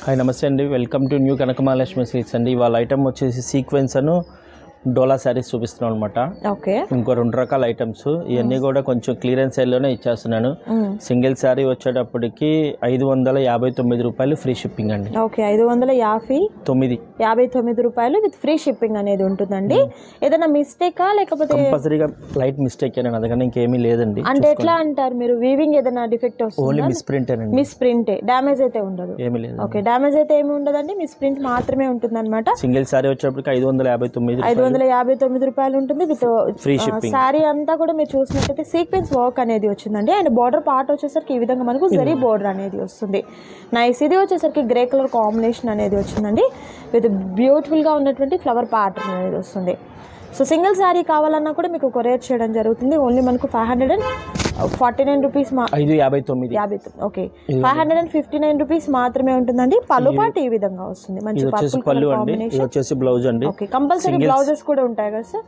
Hi నమస్తే అండి, welcome to new Kanakamahalakshmi silks అండి. ఇవాళ ఐటమ్ వచ్చేసి సీక్వెన్స్ అను డోలా శారీస్ చూపిస్తున్నాం అనమాట. ఓకే, ఇంకో 2 రకాల ఐటమ్స్ ఇవన్నీ కూడా కొంచెం క్లియరెన్స్ సేల్లోనే ఇచ్చేస్తున్నాను. సింగిల్ శారీ వచ్చేటప్పటికి 559 రూపాయలు ఫ్రీ షిప్పింగ్ అండి. ఓకే, 559 రూపాయలు విత్ ఫ్రీ షిప్పింగ్ అనేది ఉంటుందండి. ఏదైనా మిస్టేకా లేకపోతే కంపల్సరీగా లైట్ మిస్టేక్ ఏనండి, అందుకని ఇంకేమీ లేదండి. అంటే ఎట్లా అంటారు మీరు, వీవింగ్ ఏదైనా డిఫెక్ట్ వస్తుంది? ఓన్లీ మిస్ ప్రింట్ అండి, మిస్ ప్రింటే, డ్యామేజ్ అయితే ఉండదు. ఏమీ లేదు. ఓకే, డ్యామేజ్ అయితే ఏమి ఉండదండి, మిస్ ప్రింట్ మాత్రమే ఉంటుంది అనమాట. సింగిల్ శారీ వచ్చేటప్పటికి 559 రూపాయలు ఉంటుంది విత్ ఫ్రీ షిప్పింగ్. శారీ అంతా కూడా మీరు చూసినట్టయితే సీక్వెన్స్ వర్క్ అనేది వచ్చిందండి. అండ్ బార్డర్ పార్ట్ వచ్చేసరికి ఈ విధంగా మనకు జరీ బోర్డర్ అనేది వస్తుంది. నైస్. ఇది వచ్చేసరికి గ్రే కలర్ కాంబినేషన్ అనేది వచ్చిందండి విత్ బ్యూటిఫుల్ గా ఉన్నటువంటి ఫ్లవర్ ప్యాటర్న్ అనేది వస్తుంది. సో సింగిల్ శారీ కావాలన్నా కూడా మీకు కొరియర్ చేయడం జరుగుతుంది. ఓన్లీ మనకు 549 రూపీస్, 559. ఓకే, 559 రూపీస్ మాత్రమే ఉంటుందండి. పళ్ళు పాటు ఈ విధంగా వస్తుంది. మంచి పళ్ళు అండి, ఇది వచ్చేసి బ్లౌజ్ అండి. ఓకే, కంపల్సరీ బ్లౌజెస్ కూడా ఉంటాయి కదా సార్?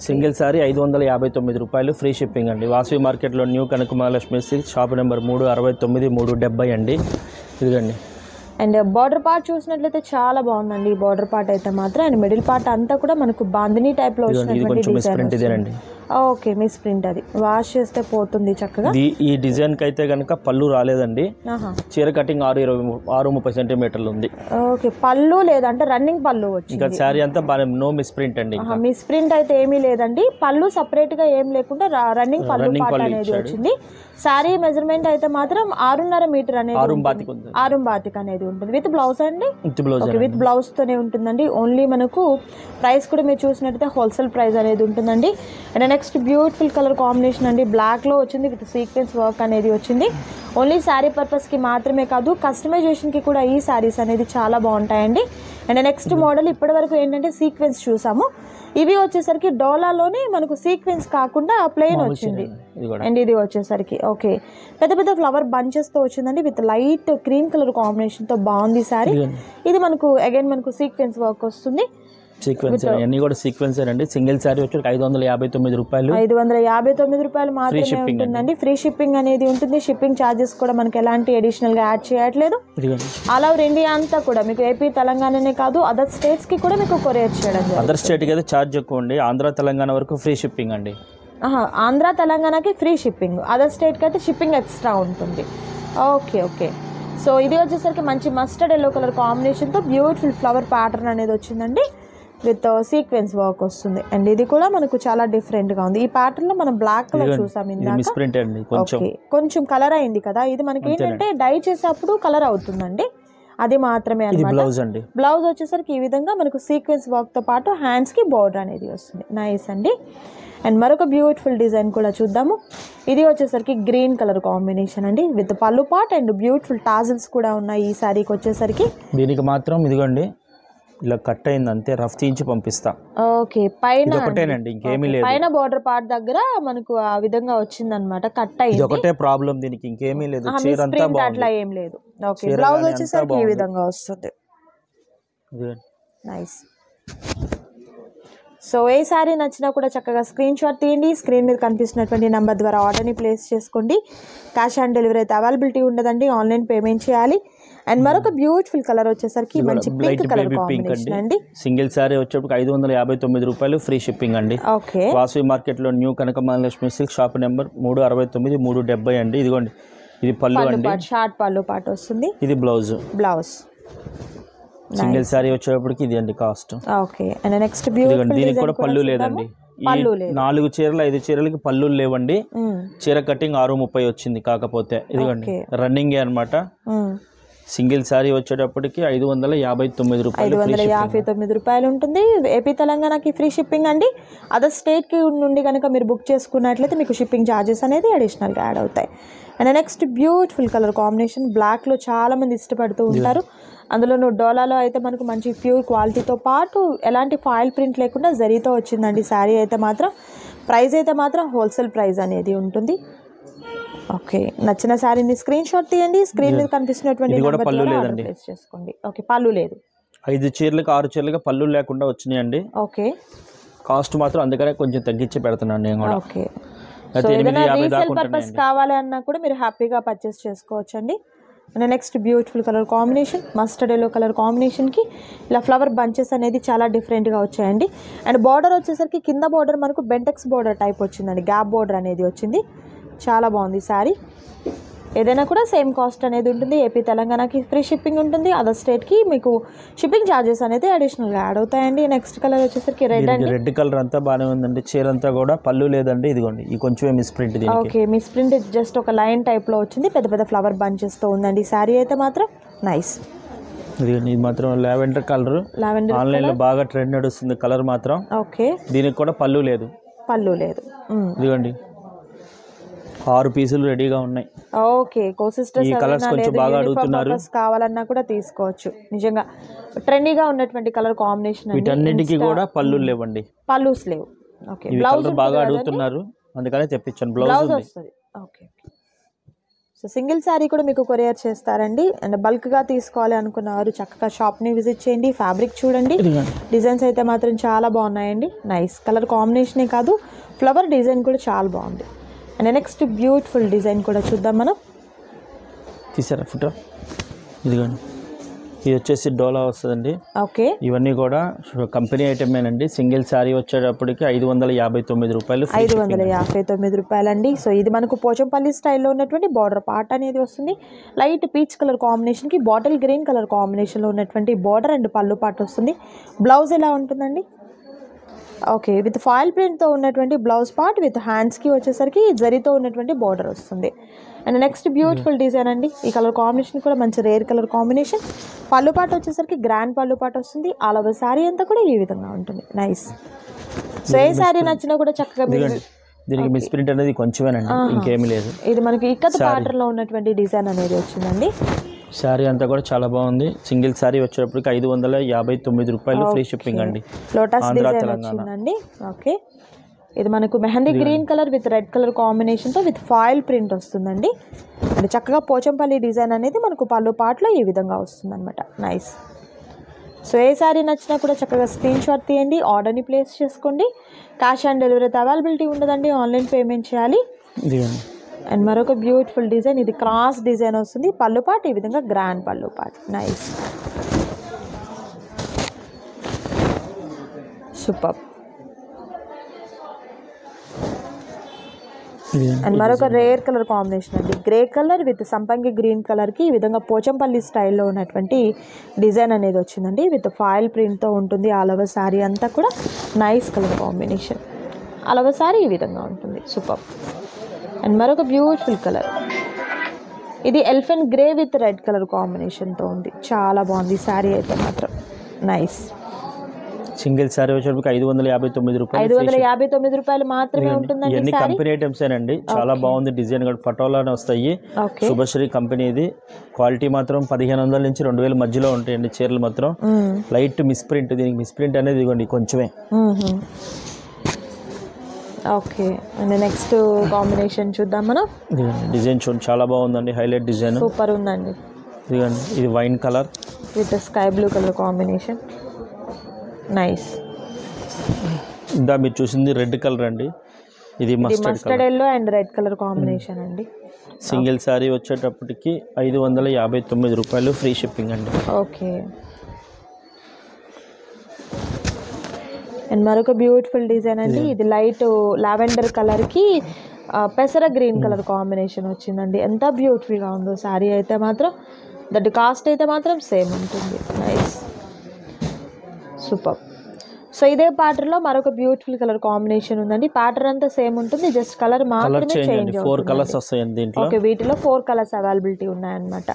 సింగిల్ సారీ 559 రూపాయలు ఫ్రీ షిప్పింగ్ అండి. వాసవి మార్కెట్లో new Kanakamahalakshmi silks shop number 369 370 అండి. ఇదిగండి. అండ్ బార్డర్ పార్ట్ చూసినట్లయితే చాలా బాగుందండి ఈ బార్డర్ పార్ట్ అయితే మాత్రం. అండ్ మిడిల్ పార్ట్ అంతా కూడా మనకు బాందిని టైప్ లో వచ్చినటువంటి డిజైన్. ఓకే, మిస్ ప్రింట్, అది వాష్ చేస్తే పోతుంది చక్కగా. ఈ డిజైన్ కి అయితే కనుక పళ్ళు రాలేదండి. చీర కటింగ్ 6.30 సెంటీమీటర్లు ఉంది. ఓకే, పళ్ళు లేదంటే రన్నింగ్ పళ్ళు వచ్చింది. ఇంకా శారీ అంతా నో మిస్ ప్రింట్ అండి. మిస్ ప్రింట్ అయితే ఏమీ లేదండి. పళ్ళు సపరేట్ గా ఏం లేకుండా రన్నింగ్ పళ్ళు పార్ట్ అనేది వచ్చింది. శారీ మెజర్మెంట్ అయితే మాత్రం 6.5 మీటర్ అనేది 6.25 అనేది ఉంటుంది. విత్ బ్లౌజ్ అండి, విత్ బ్లౌజ్ తోనే ఉంటుందండి. ఓన్లీ మనకు ప్రైస్ కూడా మీరు చూసినట్టయితే హోల్సేల్ ప్రైస్ అనేది ఉంటుందండి. And next beautiful colour combination అండి, బ్లాక్ లో వచ్చింది విత్ సీక్వెన్స్ వర్క్ అనేది వచ్చింది. ఓన్లీ శారీ పర్పస్ కి మాత్రమే కాదు, కస్టమైజేషన్ కి కూడా ఈ శారీస్ అనేది చాలా బాగుంటాయండి. అండ్ నెక్స్ట్ మోడల్ ఇప్పటి వరకు ఏంటంటే సీక్వెన్స్ చూసాము. ఇవి వచ్చేసరికి డోలాలోనే మనకు సీక్వెన్స్ కాకుండా ప్లెయిన్ వచ్చింది. అండ్ ఇది వచ్చేసరికి ఓకే, పెద్ద పెద్ద ఫ్లవర్ బంచెస్ తో వచ్చిందండి with light cream colour combination తో బాగుంది శారీ. ఇది మనకు అగైన్ మనకు సీక్వెన్స్ వర్క్ వస్తుంది. సీక్వెన్స్ అన్ని కూడా సీక్వెన్స్ అండి. సింగిల్ శారీ వచ్చి 559 రూపాయలు, 559 రూపాయలు మాత్రమే ఉంటుందండి. ఫ్రీ షిప్పింగ్ అనేది ఉంటుంది. షిప్పింగ్ ఛార్జెస్ కూడా మనకి ఎలాంటి అడిషనల్ గా యాడ్ చేయట్లేదు. ఆల్ ఓవర్ ఇండియా అంతా కూడా మీకు ఏపీ తెలంగాణనే కాదు అదర్ స్టేట్స్ కి కూడా మీకు కొరియర్ చేయడం. అదర్ స్టేట్ కి అయితే ఛార్జ్ ఎక్కువ అండి, ఆంధ్ర తెలంగాణ వరకు ఫ్రీ షిప్పింగ్ అండి. ఆంధ్ర తెలంగాణకి ఫ్రీ షిప్పింగ్, అదర్ స్టేట్ కి అయితే షిప్పింగ్ ఎక్స్ట్రా ఉంటుంది. ఓకే ఓకే, సో ఇది వచ్చేసరికి మంచి మస్టర్డ్ ఎల్లో కలర్ కాంబినేషన్ తో బ్యూటిఫుల్ ఫ్లవర్ ప్యాటర్న్ అనేది వచ్చిందండి విత్ సీక్వెన్స్ వర్క్ వస్తుంది. అండ్ ఇది కూడా మనకు చాలా డిఫరెంట్ గా ఉంది. ఈ ప్యాటర్న్ లో మనం బ్లాక్ కలర్ చూసాం ఇందాక, కొంచెం కలర్ అయింది కదా. ఇది మనకి ఏంటంటే డై చేసేప్పుడు కలర్ అవుతుందండి, అది మాత్రమే అన్నమాట. బ్లౌజ్ వచ్చేసరికి ఈ విధంగా మనకు సీక్వెన్స్ వర్క్ తో పాటు హ్యాండ్స్ కి బోర్డర్ అనేది వస్తుంది. నైస్ అండి. అండ్ మరొక బ్యూటిఫుల్ డిజైన్ కూడా చూద్దాము. ఇది వచ్చేసరికి గ్రీన్ కలర్ కాంబినేషన్ అండి విత్ పళ్ళు పార్ట్ అండ్ బ్యూటిఫుల్ టాజిల్స్ కూడా ఉన్నాయి ఈ శారీకి వచ్చేసరికి. దీనికి మాత్రం ఇదిగోండి ఇలా కట్ అయింది అంతే, రఫ్ తీయించి పంపిస్తా. ఓకే, పైన ఒకటేనండి, ఇంకేమీ లేదు. పైన బోర్డర్ పార్ట్ దగ్గర మనకు ఆ విధంగా వచ్చిందన్నమాట, కట్ అయింది. ఒకటే ప్రాబ్లం దీనికి, ఇంకేమీ లేదు. చీర అంతా బాగుంది, అట్లా ఏం లేదు. ఓకే, బ్లౌజ్ వచ్చేసరికి ఈ విధంగా వస్తుంది. నైస్. సో ఏ సారీ నచ్చినా కూడా చక్కగా స్క్రీన్ షాట్ తీయండి. స్క్రీన్ మీద కనిపిస్తున్నటువంటి నెంబర్ ద్వారా ఆర్డర్ని ప్లేస్ చేసుకోండి. క్యాష్ ఆన్ డెలివరీ అయితే అవైలబిలిటీ ఉండదండి, ఆన్లైన్ పేమెంట్ చేయాలి. అండ్ మరొక బ్యూటిఫుల్ కలర్ వచ్చేసరికి మంచి పింక్ కలర్ కాంబినేషన్ అండి. సింగిల్ సారీ వచ్చేప్పుడు 559 రూపాయలు ఫ్రీ షిప్పింగ్ అండి. ఓకే, వాసవి మార్కెట్ లో new Kanakamahalakshmi silk shop number 369 370 అండి. ఇదిగోండి, ఇది పళ్ళు అండి, షార్ట్ పళ్ళు పాటు వస్తుంది. ఇది బ్లౌజ్. సింగిల్ సారీ వచ్చేటప్పటికి ఇది అండి cost. Okay, and next beautiful దీనికి కూడా పళ్ళు లేదండి. 4 చీరలు 5 చీరలకి పళ్ళు లేవండి. చీర కటింగ్ 6.30 వచ్చింది. కాకపోతే ఇదిగోండి రన్నింగ్ అనమాట. సింగిల్ శారీ వచ్చేటప్పటికి 559 రూపాయలు, 559 రూపాయలు ఉంటుంది. ఏపీ తెలంగాణకి ఫ్రీ షిప్పింగ్ అండి. అదర్ స్టేట్ కి నుండి కనుక మీరు బుక్ చేసుకున్నట్లయితే మీకు షిప్పింగ్ ఛార్జెస్ అనేది అడిషనల్ గా యాడ్ అవుతాయి. And next beautiful colour combination, black లో చాలా మంది ఇష్టపడుతూ ఉంటారు. అందులో డోలాలో అయితే మనకు మంచి ప్యూర్ క్వాలిటీతో పాటు ఎలాంటి ఫాయిల్ ప్రింట్ లేకుండా జరీతో వచ్చిందండి శారీ అయితే మాత్రం. ప్రైస్ అయితే మాత్రం హోల్సేల్ ప్రైస్ అనేది ఉంటుంది. ఓకే, నచ్చిన శారీని స్క్రీన్ షాట్ తీయండి. స్క్రీన్ మీద కనిపిస్తున్నటువంటి పళ్ళు లేదండి, చేసుకోండి. ఓకే, పళ్ళు లేదు. 5 చీరలకు 6 చీరలకు పళ్ళు లేకుండా వచ్చినాయండి. ఓకే, కాస్ట్ మాత్రం అందుకనే కొంచెం తగ్గించి పెడుతున్నాను నేను కూడా. ఓకే, సో ఏదైనా రీసేల్ పర్పస్ కావాలి అన్నా కూడా మీరు హ్యాపీగా పర్చేస్ చేసుకోవచ్చండి. And next beautiful colour combination mustard yellow colour కాంబినేషన్కి ఇలా ఫ్లవర్ బంచెస్ అనేది చాలా డిఫరెంట్గా వచ్చాయండి. అండ్ బార్డర్ వచ్చేసరికి కింద బార్డర్ మనకు బెంటెక్స్ బార్డర్ టైప్ వచ్చిందండి, గ్యాప్ బార్డర్ అనేది వచ్చింది. చాలా బాగుంది శారీ. ఏదైనా కూడా సేమ్ కాస్ట్ అనేది ఉంటుంది. ఏపీ తెలంగాణకి ఫ్రీ షిప్పింగ్ ఉంటుంది. అదర్ స్టేట్కి మీకు షిప్పింగ్ ఛార్జెస్ అనేది అడిషనల్గా యాడ్ అవుతాయండి. నెక్స్ట్ కలర్ వచ్చేసరికి రెడ్ అండి. రెడ్ కలర్ అంతా బాగానే ఉందండి. చీర అంతా కూడా పళ్ళు లేదండి. ఇదిగోండి ఈ కొంచెం miss print. Okay, miss print just ఒక లైన్ టైప్లో వచ్చింది. పెద్ద పెద్ద ఫ్లవర్ బంచెస్తో ఉందండి. శారీ అయితే మాత్రం నైస్. ఇది మాత్రం లావెండర్ కలర్. ఆన్లైన్లో బాగా ట్రెండ్ నడుస్తుంది కలర్ మాత్రం. ఓకే, దీనికి కూడా పళ్ళు లేదు. ఇదిగోండి 6 పీసులు రెడీగా ఉన్నాయి. ఓకే, కోసిస్టర్స్ కావాలన్నా కూడా తీసుకోవచ్చు. నిజంగా ట్రెండీగా ఉన్నటువంటి కలర్ కాంబినేషన్. వీటన్నిటికీ కూడా పళ్ళు లేవండి, పళ్ళుస్ లేవు. ఓకే, బ్లౌజ్ బాగా అడుగుతున్నారు అందుకనే తెప్పించాను. బ్లౌజ్ వస్తుంది. ఓకే, సో సింగిల్ శారీ కూడా మీకు కొరియర్ చేస్తారండి. అండ్ బల్క్గా తీసుకోవాలి అనుకున్నవారు చక్కగా షాప్ని విజిట్ చేయండి. ఫ్యాబ్రిక్ చూడండి, డిజైన్స్ అయితే మాత్రం చాలా బాగున్నాయండి. నైస్ కలర్ కాంబినేషనే కాదు, ఫ్లవర్ డిజైన్ కూడా చాలా బాగుంది. అండ్ నెక్స్ట్ బ్యూటిఫుల్ డిజైన్ కూడా చూద్దాం మనం. తీసారా ఫోటో? ఇదిగోండి, ఇది వచ్చేసి డోలా వస్తుందండి. ఓకే, ఇవన్నీ కూడా కంపెనీ ఐటమేనండి. సింగిల్ శారీ వచ్చేటప్పటికి 559 రూపాయలు. 559 రూపాయలండి. సో ఇది మనకు పోచంపల్లి స్టైల్లో ఉన్నటువంటి బార్డర్ పార్ట్ అనేది వస్తుంది. లైట్ పీచ్ కలర్ కాంబినేషన్కి బాటిల్ గ్రీన్ కలర్ కాంబినేషన్లో ఉన్నటువంటి బార్డర్ అండ్ పళ్ళు పార్ట్ వస్తుంది. బ్లౌజ్ ఎలా ఉంటుందండి? ఓకే, విత్ ఫాయిల్ ప్రింట్తో ఉన్నటువంటి బ్లౌజ్ పార్ట్, విత్ హ్యాండ్స్కి వచ్చేసరికి జరీతో ఉన్నటువంటి బార్డర్ వస్తుంది. అండ్ నెక్స్ట్ బ్యూటిఫుల్ డిజైన్ అండి. ఈ కలర్ కాంబినేషన్ కూడా మంచి రేర్ కలర్ కాంబినేషన్. పళ్ళు పార్ట్ వచ్చేసరికి గ్రాండ్ పళ్ళు పార్ట్ వస్తుంది. ఆల్ ఓవర్ శారీ అంతా కూడా ఈ విధంగా ఉంటుంది. నైస్. సో ఏ శారీ నచ్చినా కూడా చక్కగా దీనికి మిస్ ప్రింట్ అనేది కొంచెమేనండి, ఇంకేమీ లేదు. ఇది మనకి ఇక్కత్ ప్యాటర్న్ లో ఉన్నటువంటి డిజైన్ అనేది వచ్చిందండి. శారీ అంతా కూడా చాలా బాగుంది. సింగిల్ శారీ వచ్చేటప్పటికి 559 రూపాయలు, ఫ్రీ షిప్పింగ్ అండి. లోటస్ డిజైన్ వచ్చిందండి. ఓకే, ఇది మనకు mehndi green colour with red colour కాంబినేషన్తో విత్ ఫాయిల్ ప్రింట్ వస్తుందండి. అంటే చక్కగా పోచంపల్లి డిజైన్ అనేది మనకు పళ్ళు పాటలో ఈ విధంగా వస్తుందన్నమాట. నైస్. సో ఏ శారీ నచ్చినా కూడా చక్కగా స్క్రీన్ షాట్ తీయండి, ఆర్డర్ని ప్లేస్ చేసుకోండి. క్యాష్ ఆన్ డెలివరీ అయితే అవైలబిలిటీ ఉండదండి, ఆన్లైన్ పేమెంట్ చేయాలి. అండ్ మరొక బ్యూటిఫుల్ డిజైన్, ఇది క్రాస్ డిజైన్ వస్తుంది. పళ్ళు పాట్ ఈ విధంగా గ్రాండ్ పళ్ళు పాట్. Nice, super. అండ్ మరొక రేర్ కలర్ కాంబినేషన్ అండి, గ్రే కలర్ విత్ సంపంగి గ్రీన్ కలర్కి ఈ విధంగా పోచంపల్లి స్టైల్లో ఉన్నటువంటి డిజైన్ అనేది వచ్చిందండి. విత్ ఫాయిల్ ప్రింట్తో ఉంటుంది. ఆల్ ఓవర్ శారీ అంతా కూడా nice colour combination. All over sari ఈ విధంగా ఉంటుంది. సూపర్. అండ్ మరొక బ్యూటిఫుల్ కలర్, ఇది elephant grey with red colour కాంబినేషన్తో ఉంది. చాలా బాగుంది శారీ అయితే మాత్రం. నైస్. సింగిల్ శారీ వచ్చేటప్పుడు 559 రూపాయలు, 559 రూపాయలు మాత్రమే ఉంటుందండి. ఇవన్నీ కంపెనీ ఐటమ్స్ ఏనండి. చాలా బాగుంది డిజైన్ కూడా, పటోలానే వస్తాయి. శుభశ్రీ కంపెనీ ఇది. క్వాలిటీ మాత్రం 1500 నుంచి 2000 మధ్యలో ఉంటాయండి చీరలు మాత్రం. లైట్ మిస్ ప్రింట్, దీనికి మిస్ ప్రింట్ అనేది ఇదిగోండి కొంచెమే. ఓకే, అండ్ నెక్స్ట్ కాంబినేషన్ చూద్దాం మనం. డిజైన్ చూడండి, చాలా బాగుందండి, హైలైట్ డిజైన్ సూపర్ ఉందండి. ఇదిగోండి, ఇది wine colour with sky blue colour combination. Nice. ఇంకా మీరు చూసింది రెడ్ కలర్ అండి, ఇది mustard yellow and red colour combination అండి. సింగిల్ శారీ వచ్చేటప్పటికి 559 రూపాయలు, ఫ్రీ షిప్పింగ్ అండి. ఓకే, అండ్ మరొక బ్యూటిఫుల్ డిజైన్ అండి, ఇది లైట్ లావెండర్ కలర్కి పెసర గ్రీన్ కలర్ కాంబినేషన్ వచ్చిందండి. ఎంత బ్యూటిఫుల్గా ఉందో శారీ అయితే మాత్రం. దట్ కాస్ట్ అయితే మాత్రం సేమ్ ఉంటుంది. Nice, super. సో ఇదే ప్యాటర్న్లో మరొక బ్యూటిఫుల్ కలర్ కాంబినేషన్ ఉందండి. ప్యాటర్న్ అంతా సేమ్ ఉంటుంది, జస్ట్ కలర్ మాత్రమే చేంజ్. 4 కలర్స్ వస్తాయండి దీంట్లో. ఓకే, వీటిలో 4 కలర్స్ అవైలబిలిటీ ఉన్నాయన్నమాట.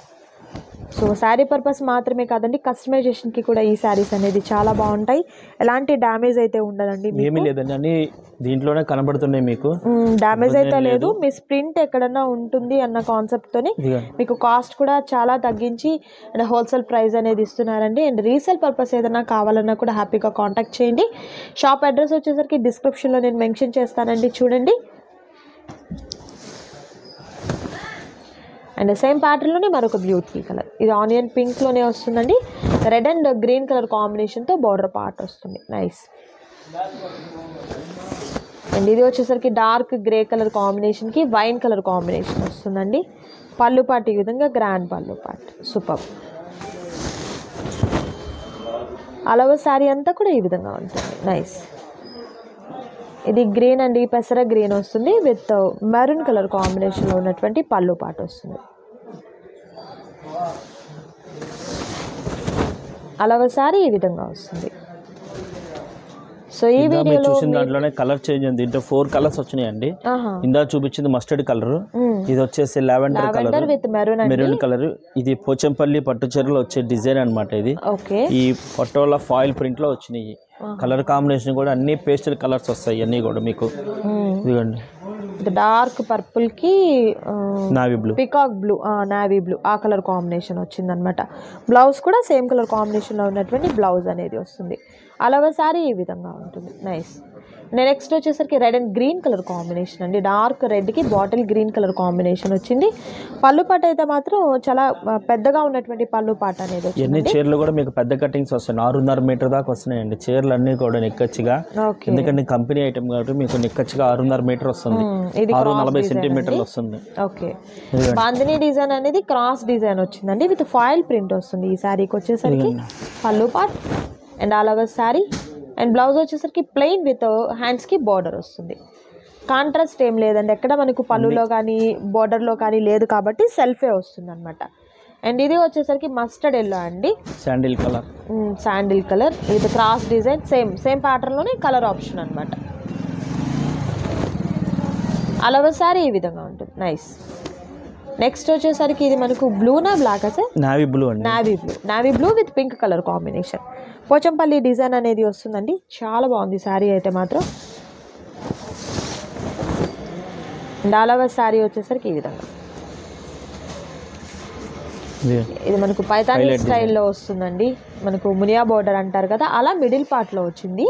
సో శారీ పర్పస్ మాత్రమే కాదండి, కస్టమైజేషన్కి కూడా ఈ శారీస్ అనేది చాలా బాగుంటాయి. ఎలాంటి డ్యామేజ్ అయితే ఉండదండి, ఏమీ లేదండి, అన్ని దీంట్లోనే కనబడుతున్నాయి. మీకు డ్యామేజ్ అయితే లేదు. మిస్ ప్రింట్ ఎక్కడన్నా ఉంటుంది అన్న కాన్సెప్ట్తోని మీకు కాస్ట్ కూడా చాలా తగ్గించి అండ్ హోల్సేల్ ప్రైస్ అనేది ఇస్తున్నారండి. అండ్ రీసేల్ పర్పస్ ఏదైనా కావాలన్నా కూడా హ్యాపీగా కాంటాక్ట్ చేయండి. షాప్ అడ్రస్ వచ్చేసరికి డిస్క్రిప్షన్లో నేను మెన్షన్ చేస్తానండి, చూడండి. అండ్ సేమ్ ప్యాటర్న్లోనే మరొక బ్యూటిఫుల్ కలర్, ఇది ఆనియన్ పింక్లోనే వస్తుందండి. రెడ్ అండ్ గ్రీన్ కలర్ కాంబినేషన్తో బార్డర్ పార్ట్ వస్తుంది. నైస్. అండ్ ఇది వచ్చేసరికి డార్క్ గ్రే కలర్ కాంబినేషన్కి వైన్ కలర్ కాంబినేషన్ వస్తుందండి. పళ్ళు పాటు ఈ విధంగా గ్రాండ్ పళ్ళు పాటు సూపర్. అలవ శారీ అంతా కూడా ఈ విధంగా ఉంటుంది. నైస్. ఇది గ్రీన్ అండి, పెసర గ్రీన్ వస్తుంది విత్ మెరూన్ కలర్ కాంబినేషన్లో ఉన్నటువంటి పళ్ళు పాటు వస్తుంది. అలవ శారీ ఈ విధంగా వస్తుంది. సో ఈ వీడియోలో చూసిన దాంట్లోనే కలర్ చేంజ్ ఉంది. దీంట్లో 4 కలర్స్ వచ్చినాయండి. ఇందా చూపించింది మస్టర్డ్ కలర్, ఇది వచ్చేసి lavender colour with maroon colour. ఇది పోచంపల్లి పట్టు చీరలో వచ్చే డిజైన్ అన్నమాట. ఇది ఈ పటోలా ఫాయిల్ ప్రింట్ లో వచ్చినాయి. కలర్ కాంబినేషన్ కూడా అన్ని పేస్టల్ కలర్స్ వస్తాయి అన్ని కూడా మీకు. ఇదిగోండి డార్క్ పర్పుల్ కి navy blue, peacock blue, navy blue ఆ కలర్ కాంబినేషన్ వచ్చింది అనమాట. బ్లౌజ్ కూడా సేమ్ కలర్ కాంబినేషన్ లో ఉన్నటువంటి బ్లౌజ్ అనేది వస్తుంది. అలవ శారీ ఈ విధంగా ఉంటుంది. నైస్. నెక్స్ట్ వచ్చేసరికి red and green colour combination అండి. డార్క్ రెడ్ కి బాటిల్ గ్రీన్ కలర్ కాంబినేషన్ వచ్చింది. పళ్ళు పాట అయితే మాత్రం చాలా పెద్దగా ఉన్నటువంటి పళ్ళు పాట అనేది వచ్చింది. ఎన్ని చీరలు కూడా మీకు పెద్ద కటింగ్స్ వస్తాయి, 6.5 మీటర్ దాకా వస్తున్నాయండి చీరలు అన్నీ కూడా నిక్కచ్చిగా. ఎందుకంటే కంపెనీ ఐటమ్ కాబట్టి మీకు నిక్కచ్చిగా 6.5 మీటర్ వస్తుంది, 640 సెంటీమీటర్లు వస్తుంది. ఓకే. బాందిని డిజైన్ అనేది క్రాస్ డిజైన్ వచ్చిందండి విత్ ఫాయిల్ ప్రింట్ వస్తుంది. ఈ శారీకి వచ్చేసరికి పళ్ళు పాట్ and all over sari and blouse వచ్చేసరికి ప్లెయిన్ విత్ హ్యాండ్స్కి బార్డర్ వస్తుంది. కాంట్రాస్ట్ ఏం లేదండి ఎక్కడ మనకు పళ్ళులో కానీ బార్డర్లో కానీ లేదు కాబట్టి సెల్ఫే వస్తుంది అనమాట. అండ్ ఇది వచ్చేసరికి మస్టర్డ్ ఎల్లో అండి, sandal colour, sandal colour with cross design same ప్యాటర్న్లోనే కలర్ ఆప్షన్ అనమాట. అలవ శారీ ఈ విధంగా ఉంటుంది. నైస్. నెక్స్ట్ వచ్చేసరికి ఇది మనకు బ్లూనా బ్లాక్ సార్? నావీ బ్లూ అండి. Navy blue with pink colour combination. Pochampally design అనేది వస్తుందండి. చాలా బాగుంది శారీ అయితే మాత్రం. డాలవ శారీ వచ్చేసరికి ఈ విధంగా ఇది మనకు పైతానీ స్టైల్లో వస్తుందండి. మనకు మునియా బోర్డర్ అంటారు కదా, అలా మిడిల్ పార్ట్లో వచ్చింది.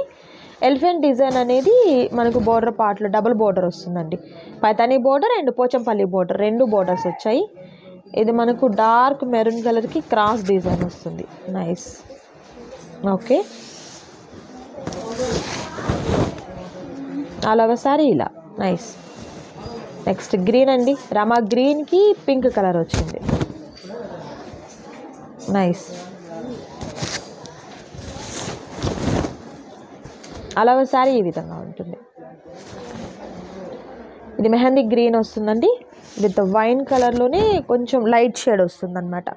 ఎలిఫెంట్ డిజైన్ అనేది మనకు బోర్డర్ పార్ట్లో డబుల్ బోర్డర్ వస్తుందండి. Paithani border and Pochampally border 2 borders వచ్చాయి. ఇది మనకు డార్క్ మెరూన్ కలర్కి క్రాస్ డిజైన్ వస్తుంది. నైస్. ఓకే. అలాగ సారీ ఇలా. నైస్. నెక్స్ట్ గ్రీన్ అండి, రమా గ్రీన్కి పింక్ కలర్ వచ్చింది. నైస్. అలాగ సారీ ఈ విధంగా ఉంటుంది. ఇది మెహందీ గ్రీన్ వస్తుందండి విత్ వైన్ కలర్లోనే కొంచెం లైట్ షేడ్ వస్తుంది అనమాట.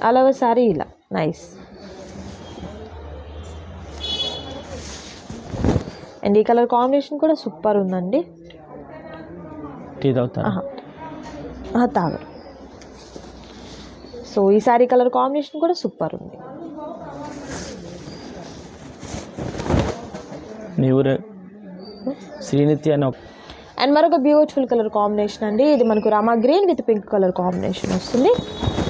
అలాగ సారీ ఇలా. నైస్. అండ్ ఈ కలర్ కాంబినేషన్ కూడా సూపర్ ఉందండి. తాగరు. సో ఈ సారీ కలర్ కాంబినేషన్ కూడా సూపర్ ఉంది. శ్రీనిత్య అండ్ మరొక బ్యూటిఫుల్ కలర్ కాంబినేషన్ అండి. ఇది మనకు Rama green with pink colour combination వస్తుంది.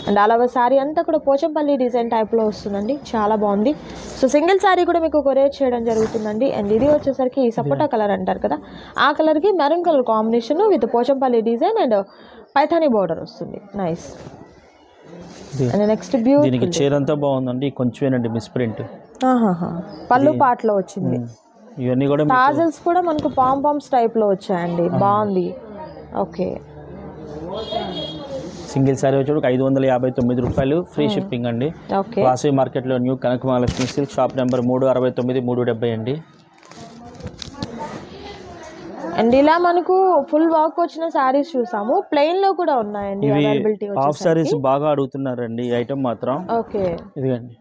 అండ్ అలాగ శారీ అంతా కూడా పోచంపల్లి డిజైన్ టైప్లో వస్తుందండి. చాలా బాగుంది. సో సింగిల్ శారీ కూడా మీకు కొరియర్ చేయడం జరుగుతుందండి. అండ్ ఇది వచ్చేసరికి సపోటా కలర్ అంటారు కదా, ఆ కలర్కి maroon colour combination with Pochampally design and Paithani border వస్తుంది. నైస్. అండ్ నెక్స్ట్ బ్యూటిఫుల్ చీర అంతా బాగుందండి. కొంచెమేనండి మిస్ ప్రింట్, పళ్ళు పాటలో వచ్చింది. ఇవన్నీ కూడా టాజల్స్ కూడా మనకు పాంపామ్స్ టైప్లో వచ్చాయండి. బాగుంది. ఓకే. సింగిల్ శారీ వచ్చి 559 రూపాయలు, ఫ్రీ షిప్పింగ్ అండి. ఓకే. వాసవి మార్కెట్లో న్యూ కనక మహాలక్ష్మి సిల్క్, షాప్ నెంబర్ 369 370 అండి. అండ్ ఇలా మనకు ఫుల్ వర్క్ వచ్చిన శారీస్ చూసాము, ప్లెయిన్ లో కూడా ఉన్నాయండి అవైలబిలిటీ. హాఫ్ శారీస్ బాగా అడుగుతున్నారండి ఈ ఐటమ్ మాత్రం. ఓకే. ఇదిగండి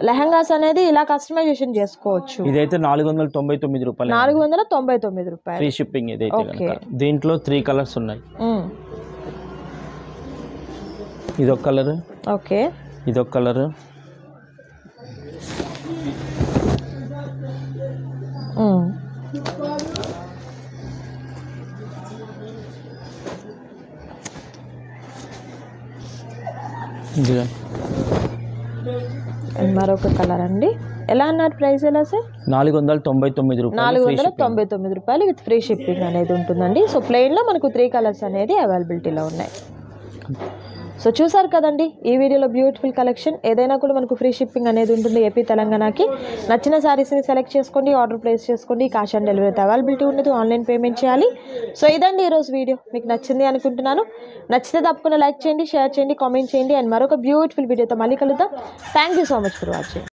లెహంగాస్ అనేది ఇలా కస్టమైజేషన్ చేసుకోవచ్చు. ఇదైతే 499 రూపాయలు, 499 రూపాయలు ఫ్రీ షిప్పింగ్. ఇదైతే కనుక దీంట్లో 3 కలర్స్ ఉన్నాయి. ఇదొక కలర్, ఓకే, ఇదొక కలర్, మరొక కలర్ అండి. ఎలా అన్నారు ప్రైస్? ఎలా సార్? 499 రూపాయలు, 499 రూపాయలు విత్ ఫ్రీ షిప్పింగ్ అనేది ఉంటుందండి. సో ప్లెయిన్లో మనకు 3 కలర్స్ అనేది అవైలబిలిటీలో ఉన్నాయి. సో చూసారు కదండి ఈ వీడియోలో బ్యూటిఫుల్ కలెక్షన్. ఏదైనా కూడా మనకు ఫ్రీ షిప్పింగ్ అనేది ఉంటుంది ఏపీ తెలంగాణకి. నచ్చిన శారీస్ని సెలెక్ట్ చేసుకోండి, ఆర్డర్ ప్లేస్ చేసుకోండి. క్యాష్ ఆన్ డెలివరీ అయితే అవైలబిలిటీ ఉండదు, ఆన్లైన్ పేమెంట్ చేయాలి. సో ఇదండి ఈరోజు వీడియో. మీకు నచ్చింది అనుకుంటున్నాను. నచ్చితే తప్పకుండా లైక్ చేయండి, షేర్ చేయండి, కామెంట్ చేయండి. అండ్ మరొక బ్యూటిఫుల్ వీడియోతో మళ్ళీ కలుద్దాం. Thank you so much for watching.